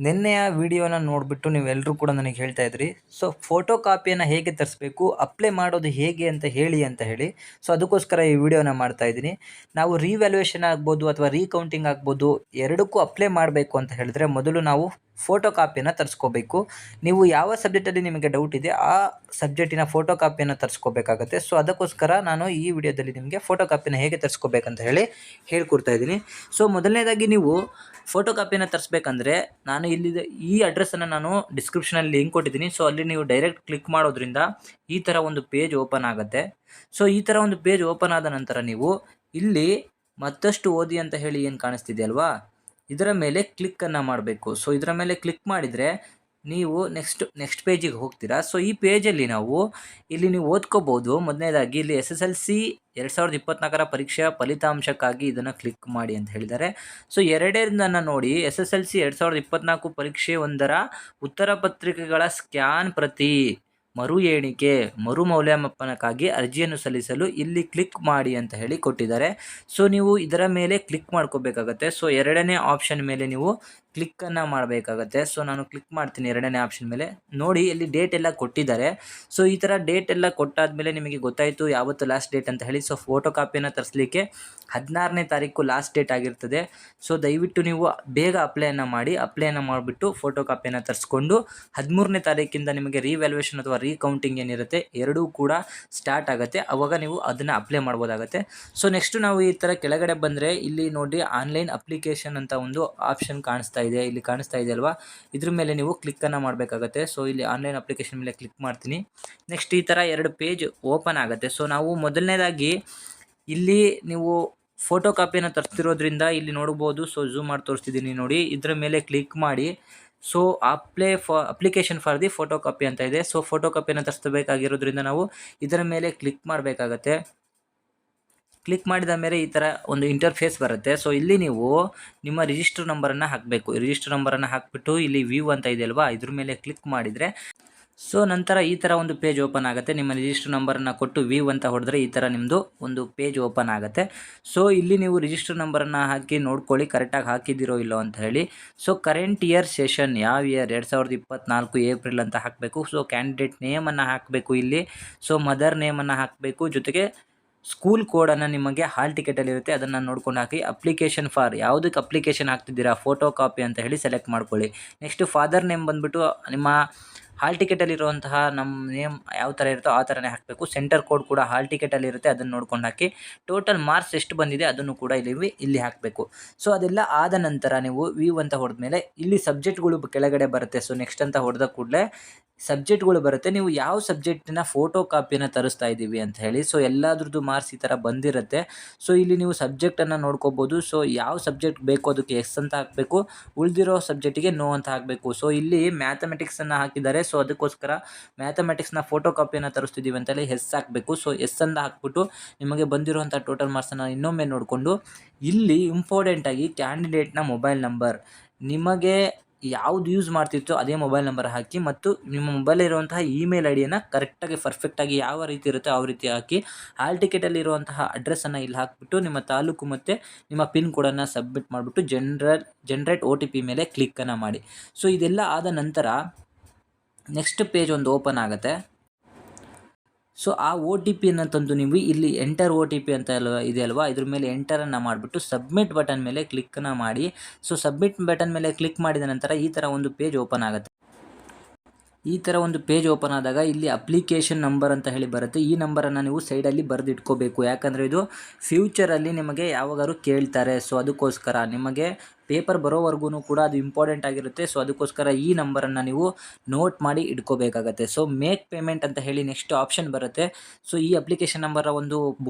ನಿನ್ನೆಯ ವಿಡಿಯೋನ ನೋಡಿಬಿಟ್ಟು ನೀವೆಲ್ಲರೂ ಕೂಡ ನನಗೆ ಹೇಳ್ತಾ ಇದ್ರಿ. ಸೊ ಫೋಟೋ ಕಾಪಿಯನ್ನು ಹೇಗೆ ತರಿಸ್ಬೇಕು, ಅಪ್ಲೈ ಮಾಡೋದು ಹೇಗೆ ಅಂತ ಹೇಳಿ. ಸೊ ಅದಕ್ಕೋಸ್ಕರ ಈ ವಿಡಿಯೋನ ಮಾಡ್ತಾ ಇದ್ದೀನಿ. ನಾವು ರಿವ್ಯಾಲ್ಯೂಯೇಷನ್ ಆಗ್ಬೋದು ಅಥವಾ ರೀಕೌಂಟಿಂಗ್ ಆಗ್ಬೋದು, ಎರಡಕ್ಕೂ ಅಪ್ಲೈ ಮಾಡಬೇಕು ಅಂತ ಹೇಳಿದ್ರೆ ಮೊದಲು ನಾವು ಫೋಟೋ ಕಾಪಿಯನ್ನು ತರಿಸ್ಕೋಬೇಕು. ನೀವು ಯಾವ ಸಬ್ಜೆಕ್ಟಲ್ಲಿ ನಿಮಗೆ ಡೌಟ್ ಇದೆ ಆ ಸಬ್ಜೆಕ್ಟಿನ ಫೋಟೋ ಕಾಪಿಯನ್ನು ತರಿಸ್ಕೋಬೇಕಾಗತ್ತೆ. ಸೊ ಅದಕ್ಕೋಸ್ಕರ ನಾನು ಈ ವಿಡಿಯೋದಲ್ಲಿ ನಿಮಗೆ ಫೋಟೋ ಕಾಪಿನ ಹೇಗೆ ತರಿಸ್ಕೋಬೇಕಂತ ಹೇಳ್ಕೊಡ್ತಾ ಇದ್ದೀನಿ. ಸೊ ಮೊದಲನೇದಾಗಿ ನೀವು ಫೋಟೋ ಕಾಪಿಯನ್ನು ತರಿಸ್ಬೇಕಂದ್ರೆ ನಾನು ಇಲ್ಲಿದೆ ಈ ಅಡ್ರೆಸ್ಸನ್ನು ನಾನು ಡಿಸ್ಕ್ರಿಪ್ಷನಲ್ಲಿ ಲಿಂಕ್ ಕೊಟ್ಟಿದ್ದೀನಿ. ಸೊ ಅಲ್ಲಿ ನೀವು ಡೈರೆಕ್ಟ್ ಕ್ಲಿಕ್ ಮಾಡೋದ್ರಿಂದ ಈ ಥರ ಒಂದು ಪೇಜ್ ಓಪನ್ ಆಗುತ್ತೆ. ಸೊ ಈ ಥರ ಒಂದು ಪೇಜ್ ಓಪನ್ ಆದ ನಂತರ ನೀವು ಇಲ್ಲಿ ಮತ್ತಷ್ಟು ಓದಿ ಅಂತ ಹೇಳಿ ಏನು ಕಾಣಿಸ್ತಿದೆ ಅಲ್ವಾ, ಇದರ ಮೇಲೆ ಕ್ಲಿಕ್ಕನ್ನು ಮಾಡಬೇಕು. ಸೊ ಇದರ ಮೇಲೆ ಕ್ಲಿಕ್ ಮಾಡಿದರೆ ನೀವು ನೆಕ್ಸ್ಟ್ ಪೇಜಿಗೆ ಹೋಗ್ತೀರಾ. ಸೊ ಈ ಪೇಜಲ್ಲಿ ಇಲ್ಲಿ ನೀವು ಓದ್ಕೋಬೋದು. ಮೊದಲನೇದಾಗಿ ಇಲ್ಲಿ SSLC 2024 ಪರೀಕ್ಷೆಯ ಫಲಿತಾಂಶಕ್ಕಾಗಿ ಇದನ್ನು ಕ್ಲಿಕ್ ಮಾಡಿ ಅಂತ ಹೇಳಿದ್ದಾರೆ. ಸೊ ಎರಡನೇದನ್ನು ನೋಡಿ, SSLC 2024 ಪರೀಕ್ಷೆ 1ರ ಉತ್ತರ ಪತ್ರಿಕೆಗಳ ಸ್ಕ್ಯಾನ್ ಪ್ರತಿ ಮರು ಎಣಿಕೆ ಮರು ಮೌಲ್ಯಮಾಪನಕ್ಕಾಗಿ ಅರ್ಜಿಯನ್ನು ಸಲ್ಲಿಸಲು ಇಲ್ಲಿ ಕ್ಲಿಕ್ ಮಾಡಿ ಅಂತ ಹೇಳಿ ಕೊಟ್ಟಿದ್ದಾರೆ. ಸೊ ನೀವು ಇದರ ಮೇಲೆ ಕ್ಲಿಕ್ ಮಾಡ್ಕೋಬೇಕಾಗತ್ತೆ. ಸೊ ಎರಡನೇ ಆಪ್ಷನ್ ಮೇಲೆ ನೀವು ಕ್ಲಿಕ್ಕನ್ನು ಮಾಡಬೇಕಾಗತ್ತೆ. ಸೊ ನಾನು ಕ್ಲಿಕ್ ಮಾಡ್ತೀನಿ ಎರಡನೇ ಆಪ್ಷನ್ ಮೇಲೆ. ನೋಡಿ ಇಲ್ಲಿ ಡೇಟ್ ಎಲ್ಲ ಕೊಟ್ಟಿದ್ದಾರೆ. ಸೊ ಈ ಥರ ಡೇಟ್ ಎಲ್ಲ ಕೊಟ್ಟಾದಮೇಲೆ ನಿಮಗೆ ಗೊತ್ತಾಯಿತು ಯಾವತ್ತು ಲಾಸ್ಟ್ ಡೇಟ್ ಅಂತ ಹೇಳಿ. ಸೊ ಫೋಟೋ ಕಾಪಿಯನ್ನು ತರಿಸಲಿಕ್ಕೆ 16ನೇ ತಾರೀಕು ಲಾಸ್ಟ್ ಡೇಟ್ ಆಗಿರ್ತದೆ. ಸೊ ದಯವಿಟ್ಟು ನೀವು ಬೇಗ ಅಪ್ಲೈಯನ್ನು ಮಾಡಿಬಿಟ್ಟು ಫೋಟೋ ಕಾಪಿಯನ್ನು ತರಿಸ್ಕೊಂಡು 13ನೇ ತಾರೀಕಿಂದ ನಿಮಗೆ ರಿವ್ಯಾಲ್ಯೂಯೇಷನ್ ಅಥವಾ ರೀಕೌಂಟಿಂಗ್ ಏನಿರುತ್ತೆ ಎರಡೂ ಕೂಡ ಸ್ಟಾರ್ಟ್ ಆಗುತ್ತೆ. ಆವಾಗ ನೀವು ಅದನ್ನು ಅಪ್ಲೈ ಮಾಡ್ಬೋದಾಗತ್ತೆ. ಸೊ ನೆಕ್ಸ್ಟ್ ನಾವು ಈ ಥರ ಕೆಳಗಡೆ ಬಂದರೆ ಇಲ್ಲಿ ನೋಡಿ ಆನ್ಲೈನ್ ಅಪ್ಲಿಕೇಶನ್ ಅಂತ ಒಂದು ಆಪ್ಷನ್ ಕಾಣಿಸ್ತಾ ಇದೆ. ಇಲ್ಲಿ ಕಾಣಿಸ್ತಾ ಇದೆ ಅಲ್ವಾ, ಇದ್ರ ಮೇಲೆ ನೀವು ಕ್ಲಿಕ್ಕನ್ನು ಮಾಡಬೇಕಾಗತ್ತೆ. ಸೊ ಇಲ್ಲಿ ಆನ್ಲೈನ್ ಅಪ್ಲಿಕೇಶನ್ ಮೇಲೆ ಕ್ಲಿಕ್ ಮಾಡ್ತೀನಿ. ನೆಕ್ಸ್ಟ್ ಈ ಥರ ಎರಡು ಪೇಜ್ ಓಪನ್ ಆಗುತ್ತೆ. ಸೊ ನಾವು ಮೊದಲನೇದಾಗಿ ಇಲ್ಲಿ ನೀವು ಫೋಟೋ ಕಾಪಿಯನ್ನು ತರಿಸ್ತಿರೋದ್ರಿಂದ ಇಲ್ಲಿ ನೋಡ್ಬೋದು. ಸೊ ಝೂಮ್ ಮಾಡಿ ತೋರಿಸ್ತಿದ್ದೀನಿ ನೋಡಿ, ಇದರ ಮೇಲೆ ಕ್ಲಿಕ್ ಮಾಡಿ. So application for the photo copy ಅಂತ ಇದೆ. ಸೊ ಫೋಟೋ ಕಾಪಿಯನ್ನು ತರಿಸಬೇಕಾಗಿರೋದ್ರಿಂದ ನಾವು ಇದರ ಮೇಲೆ ಕ್ಲಿಕ್ ಮಾಡಬೇಕಾಗತ್ತೆ. ಕ್ಲಿಕ್ ಮಾಡಿದ ಮೇಲೆ ಈ ಥರ ಒಂದು ಇಂಟರ್ಫೇಸ್ ಬರುತ್ತೆ. ಸೊ ಇಲ್ಲಿ ನೀವು ನಿಮ್ಮ ರಿಜಿಸ್ಟರ್ ನಂಬರನ್ನು ಹಾಕಬೇಕು. ರಿಜಿಸ್ಟರ್ ನಂಬರನ್ನು ಹಾಕಿಬಿಟ್ಟು ಇಲ್ಲಿ ವ್ಯೂ ಅಂತ ಇದೆ ಅಲ್ವಾ, ಇದ್ರ ಮೇಲೆ ಕ್ಲಿಕ್ ಮಾಡಿದರೆ ಸೊ ನಂತರ ಈ ಥರ ಒಂದು ಪೇಜ್ ಓಪನ್ ಆಗುತ್ತೆ. ನಿಮ್ಮ ರಿಜಿಸ್ಟರ್ ನಂಬರನ್ನು ಕೊಟ್ಟು ವ್ಯೂ ಅಂತ ಹೊಡೆದ್ರೆ ಈ ಥರ ನಿಮ್ಮದು ಒಂದು ಪೇಜ್ ಓಪನ್ ಆಗುತ್ತೆ. ಸೊ ಇಲ್ಲಿ ನೀವು ರಿಜಿಸ್ಟರ್ ನಂಬರನ್ನು ಹಾಕಿ ನೋಡ್ಕೊಳ್ಳಿ ಕರೆಕ್ಟಾಗಿ ಹಾಕಿದ್ದೀರೋ ಇಲ್ಲೋ ಅಂತ ಹೇಳಿ. ಸೊ ಕರೆಂಟ್ ಇಯರ್ ಸೆಷನ್ ಯಾವ ಇಯರ್ 2024 ಏಪ್ರಿಲ್ ಅಂತ ಹಾಕಬೇಕು. ಸೊ ಕ್ಯಾಂಡಿಡೇಟ್ ನೇಮನ್ನು ಹಾಕಬೇಕು ಇಲ್ಲಿ. ಸೊ ಮದರ್ ನೇಮನ್ನು ಹಾಕಬೇಕು, ಜೊತೆಗೆ ಸ್ಕೂಲ್ ಕೋಡನ್ನು ನಿಮಗೆ ಹಾಲ್ ಟಿಕೆಟಲ್ಲಿ ಇರುತ್ತೆ ಅದನ್ನು ನೋಡ್ಕೊಂಡು ಹಾಕಿ. ಅಪ್ಲಿಕೇಶನ್ ಫಾರ್ ಯಾವುದಕ್ಕೆ ಅಪ್ಲಿಕೇಶನ್ ಹಾಕ್ತಿದ್ದೀರಾ ಫೋಟೋ ಕಾಪಿ ಅಂತ ಹೇಳಿ ಸೆಲೆಕ್ಟ್ ಮಾಡ್ಕೊಳ್ಳಿ. ನೆಕ್ಸ್ಟ್ ಫಾದರ್ ನೇಮ್ ಬಂದುಬಿಟ್ಟು ನಿಮ್ಮ ಹಾಲ್ ಟಿಕೆಟಲ್ಲಿರುವಂತಹ ನಮ್ಮ ನೇಮ್ ಯಾವ ಥರ ಇರುತ್ತೋ ಆ ಥರನೇ ಹಾಕಬೇಕು. ಸೆಂಟರ್ ಕೋಡ್ ಕೂಡ ಹಾಲ್ ಟಿಕೆಟಲ್ಲಿ ಇರುತ್ತೆ, ಅದನ್ನು ನೋಡ್ಕೊಂಡು ಹಾಕಿ. ಟೋಟಲ್ ಮಾರ್ಕ್ಸ್ ಎಷ್ಟು ಬಂದಿದೆ ಅದನ್ನು ಕೂಡ ಇಲ್ಲಿ ಹಾಕಬೇಕು. ಸೊ ಅದೆಲ್ಲ ಆದ ನಂತರ ನೀವು ವ್ಯೂ ಅಂತ ಹೊಡೆದ್ಮೇಲೆ ಇಲ್ಲಿ ಸಬ್ಜೆಕ್ಟ್ಗಳು ಕೆಳಗಡೆ ಬರುತ್ತೆ. ಸೊ ನೆಕ್ಸ್ಟ್ ಅಂತ ಹೊಡೆದ ಕೂಡಲೇ ಸಬ್ಜೆಕ್ಟ್ಗಳು ಬರುತ್ತೆ. ನೀವು ಯಾವ ಸಬ್ಜೆಕ್ಟಿನ ಫೋಟೋ ಕಾಪಿಯನ್ನು ತರಿಸ್ತಾ ಇದ್ದೀವಿ ಅಂತ ಹೇಳಿ. ಸೊ ಎಲ್ಲದ್ರದ್ದು ಮಾರ್ಕ್ಸ್ ಈ ಥರ ಬಂದಿರುತ್ತೆ. ಸೊ ಇಲ್ಲಿ ನೀವು ಸಬ್ಜೆಕ್ಟನ್ನು ನೋಡ್ಕೋಬೋದು. ಸೊ ಯಾವ ಸಬ್ಜೆಕ್ಟ್ ಬೇಕು ಅದಕ್ಕೆ ಎಸ್ ಅಂತ ಹಾಕಬೇಕು, ಉಳಿದಿರೋ ಸಬ್ಜೆಕ್ಟಿಗೆ ನೋ ಅಂತ ಹಾಕಬೇಕು. ಸೊ ಇಲ್ಲಿ ಮ್ಯಾಥಮೆಟಿಕ್ಸನ್ನು ಹಾಕಿದ್ದಾರೆ. ಸೊ ಅದಕ್ಕೋಸ್ಕರ ಮ್ಯಾಥಮೆಟಿಕ್ಸ್ನ ಫೋಟೋ ಕಾಪಿಯನ್ನು ತರಿಸ್ತಿದ್ದೀವಿ ಅಂತೇಳಿ ಎಸ್ ಹಾಕಬೇಕು. ಸೊ ಎಸ್ ಅಂತ ಹಾಕ್ಬಿಟ್ಟು ನಿಮಗೆ ಬಂದಿರುವಂಥ ಟೋಟಲ್ ಮಾರ್ಕ್ಸನ್ನು ಇನ್ನೊಮ್ಮೆ ನೋಡಿಕೊಂಡು ಇಲ್ಲಿ ಇಂಪಾರ್ಟೆಂಟಾಗಿ ಕ್ಯಾಂಡಿಡೇಟ್ನ ಮೊಬೈಲ್ ನಂಬರ್ ನಿಮಗೆ ಯಾವುದು ಯೂಸ್ ಮಾಡ್ತಿತ್ತೋ ಅದೇ ಮೊಬೈಲ್ ನಂಬರ್ ಹಾಕಿ, ಮತ್ತು ನಿಮ್ಮ ಮೊಬೈಲಿರುವಂತಹ ಇಮೇಲ್ ಐಡಿಯನ್ನು ಕರೆಕ್ಟಾಗಿ ಪರ್ಫೆಕ್ಟಾಗಿ ಯಾವ ರೀತಿ ಇರುತ್ತೋ ಆ ರೀತಿ ಹಾಕಿ. ಹಾಲ್ ಟಿಕೆಟಲ್ಲಿರುವಂತಹ ಅಡ್ರೆಸ್ಸನ್ನು ಇಲ್ಲಿ ಹಾಕಿಬಿಟ್ಟು ನಿಮ್ಮ ತಾಲೂಕು ಮತ್ತು ನಿಮ್ಮ ಪಿನ್ ಕೋಡನ್ನು ಸಬ್ಮಿಟ್ ಮಾಡಿಬಿಟ್ಟು ಜನರೇಟ್ OTP ಮೇಲೆ ಕ್ಲಿಕ್ಕನ್ನು ಮಾಡಿ. ಸೊ ಇದೆಲ್ಲ ಆದ ನಂತರ ನೆಕ್ಸ್ಟ್ ಪೇಜ್ ಒಂದು ಓಪನ್ ಆಗುತ್ತೆ. ಸೊ ಆ OTPಯನ್ನು ತಂದು ನೀವು ಇಲ್ಲಿ ಎಂಟರ್ OTP ಅಂತ ಇದೆ ಅಲ್ವಾ, ಇದ್ರ ಮೇಲೆ ಎಂಟರನ್ನು ಮಾಡಿಬಿಟ್ಟು ಸಬ್ಮಿಟ್ ಬಟನ್ ಮೇಲೆ ಕ್ಲಿಕ್ಕನ್ನು ಮಾಡಿ. ಸೊ ಸಬ್ಮಿಟ್ ಬಟನ್ ಮೇಲೆ ಕ್ಲಿಕ್ ಮಾಡಿದ ನಂತರ ಈ ಥರ ಒಂದು ಪೇಜ್ ಓಪನ್ ಆಗುತ್ತೆ. ಈ ಥರ ಒಂದು ಪೇಜ್ ಓಪನ್ ಆದಾಗ ಇಲ್ಲಿ ಅಪ್ಲಿಕೇಶನ್ ನಂಬರ್ ಅಂತ ಹೇಳಿ ಬರುತ್ತೆ. ಈ ನಂಬರನ್ನು ನೀವು ಸೈಡಲ್ಲಿ ಬರೆದಿಟ್ಕೋಬೇಕು, ಯಾಕಂದರೆ ಇದು ಫ್ಯೂಚರಲ್ಲಿ ನಿಮಗೆ ಯಾವಾಗಾದ್ರು ಕೇಳ್ತಾರೆ. ಸೊ ಅದಕ್ಕೋಸ್ಕರ ನಿಮಗೆ ಪೇಪರ್ ಬರೋವರೆಗೂ ಕೂಡ ಅದು ಇಂಪಾರ್ಟೆಂಟ್ ಆಗಿರುತ್ತೆ. ಸೊ ಅದಕ್ಕೋಸ್ಕರ ಈ ನಂಬರನ್ನು ನೀವು ನೋಟ್ ಮಾಡಿ ಇಟ್ಕೋಬೇಕಾಗತ್ತೆ. ಸೊ ಮೇಕ್ ಪೇಮೆಂಟ್ ಅಂತ ಹೇಳಿ ನೆಕ್ಸ್ಟ್ ಆಪ್ಷನ್ ಬರುತ್ತೆ. ಸೊ ಈ ಅಪ್ಲಿಕೇಶನ್ ನಂಬರ ಒಂದು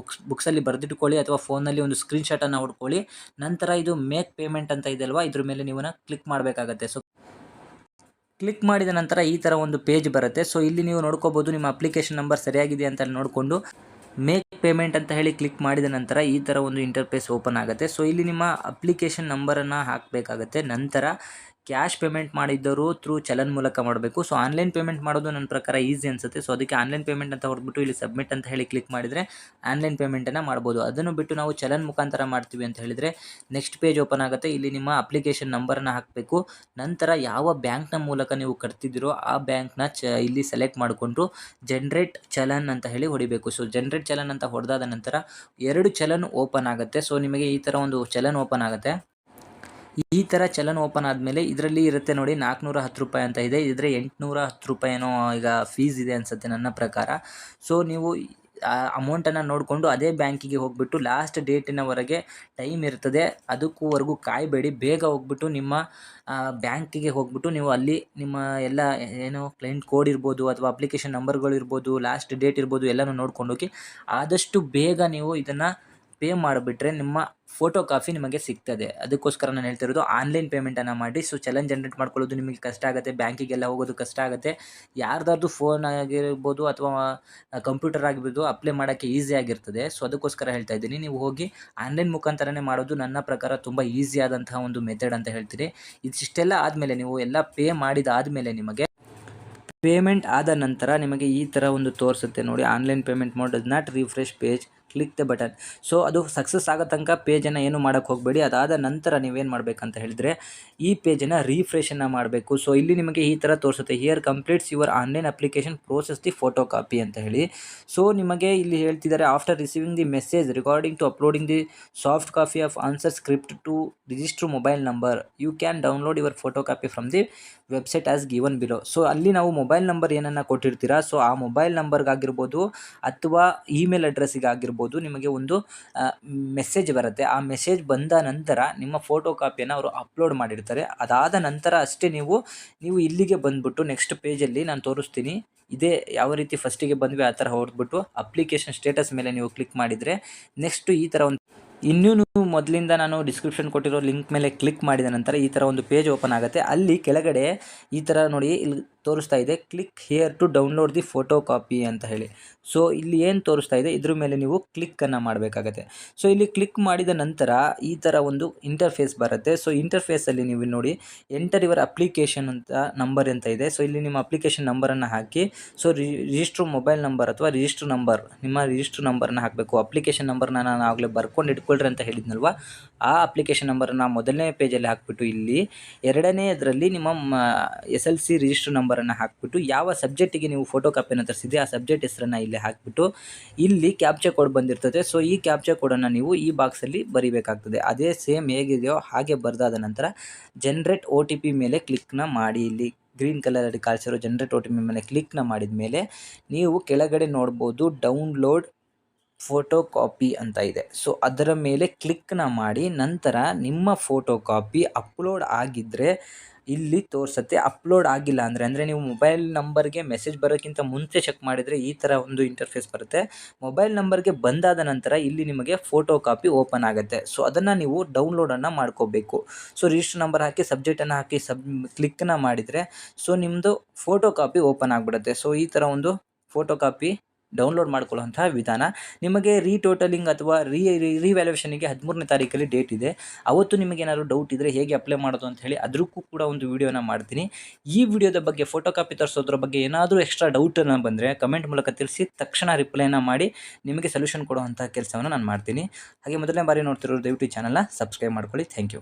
ಬುಕ್ಸಲ್ಲಿ ಬರೆದಿಟ್ಕೊಳ್ಳಿ ಅಥವಾ ಫೋನಲ್ಲಿ ಒಂದು ಸ್ಕ್ರೀನ್ಶಾಟನ್ನು ಹೊಡ್ಕೊಳ್ಳಿ. ನಂತರ ಇದು ಮೇಕ್ ಪೇಮೆಂಟ್ ಅಂತ ಇದೆ ಅಲ್ವಾ, ಇದ್ರ ಮೇಲೆ ನೀವು ಕ್ಲಿಕ್ ಮಾಡಬೇಕಾಗತ್ತೆ. ಸೊ ಕ್ಲಿಕ್ ಮಾಡಿದ ನಂತರ ಈ ಥರ ಒಂದು ಪೇಜ್ ಬರುತ್ತೆ. ಸೊ ಇಲ್ಲಿ ನೀವು ನೋಡ್ಕೋಬೋದು ನಿಮ್ಮ ಅಪ್ಲಿಕೇಶನ್ ನಂಬರ್ ಸರಿಯಾಗಿದೆ ಅಂತ ನೋಡಿಕೊಂಡು ಮೇಕ್ ಪೇಮೆಂಟ್ ಅಂತ ಹೇಳಿ ಕ್ಲಿಕ್ ಮಾಡಿದ ನಂತರ ಈ ಥರ ಒಂದು ಇಂಟರ್ಫೇಸ್ ಓಪನ್ ಆಗುತ್ತೆ. ಸೊ ಇಲ್ಲಿ ನಿಮ್ಮ ಅಪ್ಲಿಕೇಶನ್ ನಂಬರನ್ನು ಹಾಕಬೇಕಾಗತ್ತೆ. ನಂತರ ಕ್ಯಾಶ್ ಪೇಮೆಂಟ್ ಮಾಡಿದ್ದರು ಥ್ರೂ ಚಲನ್ ಮೂಲಕ ಮಾಡಬೇಕು. ಸೊ ಆನ್ಲೈನ್ ಪೇಮೆಂಟ್ ಮಾಡೋದು ನನ್ನ ಪ್ರಕಾರ ಈಸಿ ಅನಿಸುತ್ತೆ. ಸೊ ಅದಕ್ಕೆ ಆನ್ಲೈನ್ ಪೇಮೆಂಟ್ ಅಂತ ಹೊರದ್ಬಿಟ್ಟು ಇಲ್ಲಿ ಸಬ್ಮಿಟ್ ಅಂತ ಹೇಳಿ ಕ್ಲಿಕ್ ಮಾಡಿದರೆ ಆನ್ಲೈನ್ ಪೇಮೆಂಟನ್ನು ಮಾಡ್ಬೋದು. ಅದನ್ನು ಬಿಟ್ಟು ನಾವು ಚಲನ್ ಮುಖಾಂತರ ಮಾಡ್ತೀವಿ ಅಂತ ಹೇಳಿದರೆ ನೆಕ್ಸ್ಟ್ ಪೇಜ್ ಓಪನ್ ಆಗುತ್ತೆ. ಇಲ್ಲಿ ನಿಮ್ಮ ಅಪ್ಲಿಕೇಶನ್ ನಂಬರನ್ನು ಹಾಕಬೇಕು. ನಂತರ ಯಾವ ಬ್ಯಾಂಕ್ನ ಮೂಲಕ ನೀವು ಕಟ್ತಿದ್ದೀರೋ ಆ ಬ್ಯಾಂಕ್ನ ಇಲ್ಲಿ ಸೆಲೆಕ್ಟ್ ಮಾಡಿಕೊಂಡು ಜನರೇಟ್ ಚಲನ್ ಅಂತ ಹೇಳಿ ಹೊಡಿಬೇಕು. ಸೊ ಜನರೇಟ್ ಚಲನ್ ಅಂತ ಹೊಡೆದಾದ ನಂತರ 2 ಚಲನ್ ಓಪನ್ ಆಗುತ್ತೆ. ಸೊ ನಿಮಗೆ ಈ ಥರ ಒಂದು ಚಲನ್ ಓಪನ್ ಆಗುತ್ತೆ. ಈ ಥರ ಚಲನ್ ಓಪನ್ ಆದಮೇಲೆ ಇದರಲ್ಲಿ ಇರುತ್ತೆ ನೋಡಿ, 410 ರೂಪಾಯಿ ಅಂತ ಇದೆ. ಇದ್ರೆ 810 ರೂಪಾಯಿನೋ ಈಗ ಫೀಸ್ ಇದೆ ಅನಿಸುತ್ತೆ ನನ್ನ ಪ್ರಕಾರ. ಸೊ ನೀವು ಆ ಅಮೌಂಟನ್ನು ನೋಡಿಕೊಂಡು ಅದೇ ಬ್ಯಾಂಕಿಗೆ ಹೋಗಿಬಿಟ್ಟು ಲಾಸ್ಟ್ ಡೇಟಿನವರೆಗೆ ಟೈಮ್ ಇರ್ತದೆ, ಅದಕ್ಕೂವರೆಗೂ ಕಾಯಬೇಡಿ. ಬೇಗ ಹೋಗ್ಬಿಟ್ಟು ನಿಮ್ಮ ಬ್ಯಾಂಕಿಗೆ ಹೋಗ್ಬಿಟ್ಟು ನೀವು ಅಲ್ಲಿ ನಿಮ್ಮ ಎಲ್ಲ ಏನು ಕ್ಲೈಂಟ್ ಕೋಡ್ ಇರ್ಬೋದು ಅಥವಾ ಅಪ್ಲಿಕೇಶನ್ ನಂಬರ್ಗಳು ಇರ್ಬೋದು, ಲಾಸ್ಟ್ ಡೇಟ್ ಇರ್ಬೋದು, ಎಲ್ಲನೂ ನೋಡ್ಕೊಂಡು ಹೋಗಿ ಆದಷ್ಟು ಬೇಗ ನೀವು ಇದನ್ನು ಪೇ ಮಾಡಿಬಿಟ್ರೆ ನಿಮ್ಮ ಫೋಟೋ ಕಾಪಿ ನಿಮಗೆ ಸಿಗ್ತದೆ. ಅದಕ್ಕೋಸ್ಕರ ನಾನು ಹೇಳ್ತಿರೋದು ಆನ್ಲೈನ್ ಪೇಮೆಂಟನ್ನು ಮಾಡಿ. ಸೊ ಚಲನ್ ಜನರೇಟ್ ಮಾಡ್ಕೊಳ್ಳೋದು ನಿಮಗೆ ಕಷ್ಟ ಆಗುತ್ತೆ, ಬ್ಯಾಂಕಿಗೆಲ್ಲ ಹೋಗೋದು ಕಷ್ಟ ಆಗುತ್ತೆ. ಯಾರ್ದಾರ್ದು ಫೋನ್ ಆಗಿರ್ಬೋದು ಅಥವಾ ಕಂಪ್ಯೂಟರ್ ಆಗಿರ್ಬೋದು ಅಪ್ಲೈ ಮಾಡೋಕ್ಕೆ ಈಸಿ ಆಗಿರ್ತದೆ. ಸೊ ಅದಕ್ಕೋಸ್ಕರ ಹೇಳ್ತಾ ಇದ್ದೀನಿ, ನೀವು ಹೋಗಿ ಆನ್ಲೈನ್ ಮುಖಾಂತರನೇ ಮಾಡೋದು ನನ್ನ ಪ್ರಕಾರ ತುಂಬ ಈಸಿ ಆದಂತಹ ಒಂದು ಮೆಥಡ್ ಅಂತ ಹೇಳ್ತೀನಿ. ಇದಿಷ್ಟೆಲ್ಲ ಆದಮೇಲೆ ನೀವು ಎಲ್ಲ ಪೇ ಮಾಡಿದಾದಮೇಲೆ ನಿಮಗೆ ಪೇಮೆಂಟ್ ಆದ ನಂತರ ನಿಮಗೆ ಈ ಥರ ಒಂದು ತೋರಿಸುತ್ತೆ ನೋಡಿ, online payment mode does not refresh page, click the button. So ಅದು ಸಕ್ಸಸ್ ಆಗೋ ತನಕ ಪೇಜನ್ನು ಏನು ಮಾಡೋಕ್ಕೆ ಹೋಗಬೇಡಿ. ಅದಾದ ನಂತರ ನೀವೇನು ಮಾಡಬೇಕಂತ ಹೇಳಿದರೆ ಈ ಪೇಜನ್ನು ರಿಫ್ರೆಶನ್ನು ಮಾಡಬೇಕು. ಸೊ ಇಲ್ಲಿ ನಿಮಗೆ ಈ ಥರ ತೋರಿಸುತ್ತೆ, here completes your online application process the photo copy ಅಂತ ಹೇಳಿ. ಸೊ ನಿಮಗೆ ಇಲ್ಲಿ ಹೇಳ್ತಿದ್ದಾರೆ, after receiving the message regarding to uploading the soft copy of answer script to register mobile number, you can download your photo copy from the website as given below. So ಅಲ್ಲಿ ನಾವು mobile number ಏನನ್ನು ಕೊಟ್ಟಿರ್ತೀರಾ, so ಆ mobile ನಂಬರ್ಗಾಗಿರ್ಬೋದು ಅಥವಾ email ಅಡ್ರೆಸ್ಸಿಗಾಗಿರ್ಬೋದು ನಿಮಗೆ ಒಂದು message ಬರುತ್ತೆ. ಆ message ಬಂದ ನಂತರ ನಿಮ್ಮ ಫೋಟೋ ಕಾಪಿಯನ್ನು ಅವರು ಅಪ್ಲೋಡ್ ಮಾಡಿರ್ತಾರೆ. ಅದಾದ ನಂತರ ಅಷ್ಟೇ ನೀವು ಇಲ್ಲಿಗೆ ಬಂದುಬಿಟ್ಟು ನೆಕ್ಸ್ಟ್ ಪೇಜಲ್ಲಿ ನಾನು ತೋರಿಸ್ತೀನಿ, ಇದೇ ಯಾವ ರೀತಿ ಫಸ್ಟಿಗೆ ಬಂದ್ವಿ ಆ ಥರ ಹೊರದ್ಬಿಟ್ಟು ಅಪ್ಲಿಕೇಶನ್ ಸ್ಟೇಟಸ್ ಮೇಲೆ ನೀವು ಕ್ಲಿಕ್ ಮಾಡಿದರೆ ನೆಕ್ಸ್ಟು ಈ ಥರ ಒಂದು ಇನ್ನೂ ನೀವು ಮೊದಲಿಂದ ನಾನು ಡಿಸ್ಕ್ರಿಪ್ಷನ್ ಕೊಟ್ಟಿರೋ ಲಿಂಕ್ ಮೇಲೆ ಕ್ಲಿಕ್ ಮಾಡಿದ ನಂತರ ಈ ಥರ ಒಂದು ಪೇಜ್ ಓಪನ್ ಆಗುತ್ತೆ. ಅಲ್ಲಿ ಕೆಳಗಡೆ ಈ ಥರ ನೋಡಿ ಇಲ್ಲಿ ತೋರಿಸ್ತಾ ಇದೆ, click here to download the photo copy ಅಂತ ಹೇಳಿ. ಸೊ ಇಲ್ಲಿ ಏನು ತೋರಿಸ್ತಾ ಇದೆ ಇದ್ರ ಮೇಲೆ ನೀವು ಕ್ಲಿಕ್ಕನ್ನು ಮಾಡಬೇಕಾಗತ್ತೆ. ಸೊ ಇಲ್ಲಿ ಕ್ಲಿಕ್ ಮಾಡಿದ ನಂತರ ಈ ಥರ ಒಂದು ಇಂಟರ್ಫೇಸ್ ಬರುತ್ತೆ. ಸೊ ಇಂಟರ್ಫೇಸಲ್ಲಿ ನೀವು ನೋಡಿ ಎಂಟರ್ ಯುವರ್ ಅಪ್ಲಿಕೇಶನ್ ಅಂತ ನಂಬರ್ ಅಂತ ಇದೆ. ಸೊ ಇಲ್ಲಿ ನಿಮ್ಮ ಅಪ್ಲಿಕೇಶನ್ ನಂಬರನ್ನು ಹಾಕಿ, ಸೊ ರಿಜಿಸ್ಟ್ರ್ ಮೊಬೈಲ್ ನಂಬರ್ ಅಥವಾ ರಿಜಿಸ್ಟ್ರ್ ನಂಬರ್, ನಿಮ್ಮ ರಿಜಿಸ್ಟ್ರ್ ನಂಬರನ್ನ ಹಾಕಬೇಕು. ಅಪ್ಲಿಕೇಶನ್ ನಂಬರ್ನ ನಾನು ಆಗಲೇ ಬರ್ಕೊಂಡು ಇಟ್ಕೊಳ್ರಿ ಅಂತ ಹೇಳಿದ್ನಲ್ವ, ಆ ಅಪ್ಲಿಕೇಶನ್ ನಂಬರನ್ನು ಮೊದಲನೇ ಪೇಜಲ್ಲಿ ಹಾಕ್ಬಿಟ್ಟು ಇಲ್ಲಿ ಎರಡನೇದರಲ್ಲಿ ನಿಮ್ಮ SLC ರಿಜಿಸ್ಟರ್ ನಂಬರನ್ನು ಹಾಕ್ಬಿಟ್ಟು ಯಾವ ಸಬ್ಜೆಕ್ಟಿಗೆ ನೀವು ಫೋಟೋ ಕಾಪಿಯನ್ನು ತರಿಸಿದ್ರೆ ಆ ಸಬ್ಜೆಕ್ಟ್ ಹೆಸರನ್ನು ಇಲ್ಲಿ ಹಾಕ್ಬಿಟ್ಟು ಇಲ್ಲಿ ಕ್ಯಾಪ್ಚರ್ ಕೋಡ್ ಬಂದಿರ್ತದೆ. ಸೊ ಈ ಕ್ಯಾಪ್ಚರ್ ಕೋಡನ್ನು ನೀವು ಈ ಬಾಕ್ಸಲ್ಲಿ ಬರಿಬೇಕಾಗ್ತದೆ. ಅದೇ ಸೇಮ್ ಹೇಗಿದೆಯೋ ಹಾಗೆ ಬರೆದಾದ ನಂತರ ಜನರೇಟ್ OTP ಮೇಲೆ ಕ್ಲಿಕ್ನ ಮಾಡಿ. ಇಲ್ಲಿ ಗ್ರೀನ್ ಕಲರಲ್ಲಿ ಕಾಣಿಸಿರೋ ಜನರೇಟ್ OTP ಮೇಲೆ ಕ್ಲಿಕ್ನ ಮಾಡಿದ ಮೇಲೆ ನೀವು ಕೆಳಗಡೆ ನೋಡ್ಬೋದು ಡೌನ್ಲೋಡ್ ಫೋಟೋ ಕಾಪಿ ಅಂತ ಇದೆ. ಸೊ ಅದರ ಮೇಲೆ ಕ್ಲಿಕ್ನ ಮಾಡಿ ನಂತರ ನಿಮ್ಮ ಫೋಟೋ ಕಾಪಿ ಅಪ್ಲೋಡ್ ಆಗಿದ್ದರೆ ಇಲ್ಲಿ ತೋರಿಸುತ್ತೆ. ಅಪ್ಲೋಡ್ ಆಗಿಲ್ಲ ಅಂದರೆ ನೀವು ಮೊಬೈಲ್ ನಂಬರ್ಗೆ ಮೆಸೇಜ್ ಬರೋಕ್ಕಿಂತ ಮುಂಚೆ ಚೆಕ್ ಮಾಡಿದರೆ ಈ ಥರ ಒಂದು ಇಂಟರ್ಫೇಸ್ ಬರುತ್ತೆ. ಮೊಬೈಲ್ ನಂಬರ್ಗೆ ಬಂದಾದ ನಂತರ ಇಲ್ಲಿ ನಿಮಗೆ ಫೋಟೋ ಕಾಪಿ ಓಪನ್ ಆಗುತ್ತೆ. ಸೊ ಅದನ್ನು ನೀವು ಡೌನ್ಲೋಡನ್ನು ಮಾಡ್ಕೋಬೇಕು. ಸೊ ರಿಜಿಸ್ಟರ್ ನಂಬರ್ ಹಾಕಿ ಸಬ್ಜೆಕ್ಟನ್ನು ಹಾಕಿ ಕ್ಲಿಕ್ನ ಮಾಡಿದರೆ ಸೊ ನಿಮ್ಮದು ಫೋಟೋ ಕಾಪಿ ಓಪನ್ ಆಗಿಬಿಡುತ್ತೆ. ಸೊ ಈ ಥರ ಒಂದು ಫೋಟೋ ಕಾಪಿ ಡೌನ್ಲೋಡ್ ಮಾಡ್ಕೊಳ್ಳುವಂತಹ ವಿಧಾನ. ನಿಮಗೆ ರೀಟೋಟಲಿಂಗ್ ಅಥವಾ ರಿವ್ಯಾಲ್ಯೂಯೇಷನಿಗೆ 13ನೇ ತಾರೀಕಲ್ಲಿ ಡೇಟ್ ಇದೆ. ಅವತ್ತು ನಿಮಗೇನಾದ್ರು ಡೌಟ್ ಇದ್ದರೆ ಹೇಗೆ ಅಪ್ಲೈ ಮಾಡೋದು ಅಂತ ಹೇಳಿ ಅದಕ್ಕೂ ಕೂಡ ಒಂದು ವಿಡಿಯೋನ ಮಾಡ್ತೀನಿ. ಈ ವಿಡಿಯೋದ ಬಗ್ಗೆ ಫೋಟೋ ಕಾಪಿ ತರಿಸೋದ್ರ ಬಗ್ಗೆ ಏನಾದರೂ ಎಕ್ಸ್ಟ್ರಾ ಡೌಟನ್ನು ಬಂದರೆ ಕಮೆಂಟ್ ಮೂಲಕ ತಿಳಿಸಿ, ತಕ್ಷಣ ರಿಪ್ಲೈನ ಮಾಡಿ ನಿಮಗೆ ಸೊಲ್ಯೂಷನ್ ಕೊಡುವಂಥ ಕೆಲಸವನ್ನು ನಾನು ಮಾಡ್ತೀನಿ. ಹಾಗೆ ಮೊದಲನೇ ಬಾರಿ ನೋಡ್ತಿರೋರು ದಯವಿಟ್ಟು ಚಾನಲ್ನ ಸಬ್ಸ್ಕ್ರೈಬ್ ಮಾಡ್ಕೊಳ್ಳಿ. Thank you.